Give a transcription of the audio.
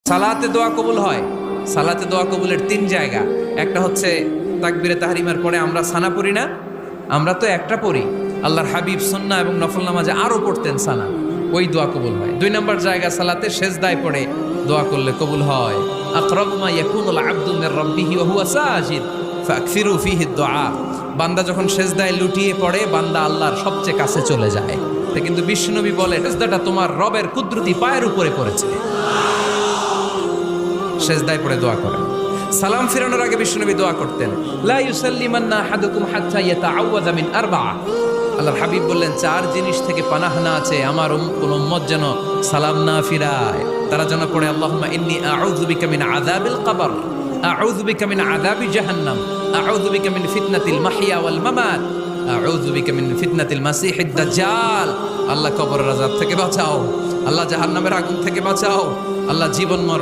সালাতে দোয়া কবুল হয়। সালাতে দোয়া কবুলের 3 জায়গা। একটা হচ্ছে তাকবীরে তাহরিমার পরে আমরা সানা পড়ি না, আমরা তো একটা পড়ি। আল্লাহর হাবিব সুন্নাহ এবং নফল নামাজে আরো পড়তেন সানা, ওই দোয়া কবুল হয়। 2 নম্বর জায়গা সালাতে সেজদায় পড়ে দোয়া করলে কবুল হয়। আকরাবু মা ইয়াকুনুল আবদু মির রাব্বিহি ওয়া হুয়া সাজিদ ফাকসিরু ফিহি দুআ। বান্দা যখন সেজদায় লুটিয়ে পড়ে বান্দা আল্লাহর সবচেয়ে কাছে চলে যায়। তা কিন্তু বিশ্বনবী বলে সেজদাটা তোমার রবের কুদরতি পায়ের উপরে পড়েছে। সেজদায় পড়ে দোয়া করেন। সালাম ফিরানোর আগে বিশ্বনবী দোয়া করতেন, লা ইউসাল্লিমান্না আহাদুকুম হাত্তা ইয়াতাআওয়াযা মিন আরবা'a। আল্লাহর হাবিব বললেন 4 জিনিস থেকে পানাহ না আছে আমার কোন উম্মত যেন সালাম না ফিরায়। তারা যেন পড়ে আল্লাহুম্মা ইন্নী আউযু বিকা মিন আযাবিল কবর, আউযু বিকা মিন আযাবি জাহান্নাম, আউযু বিকা মিন ফিতনাতিল মাহইয়া ওয়াল মামাত, আউযু বিকা মিন ফিতনাতিল মাসিহিদ দাজ্জাল। আল্লাহ কবরের আযাব থেকে বাঁচাও, আল্লাহ জাহান্নামের আগুন থেকে বাঁচাও, আল্লাহ জীবন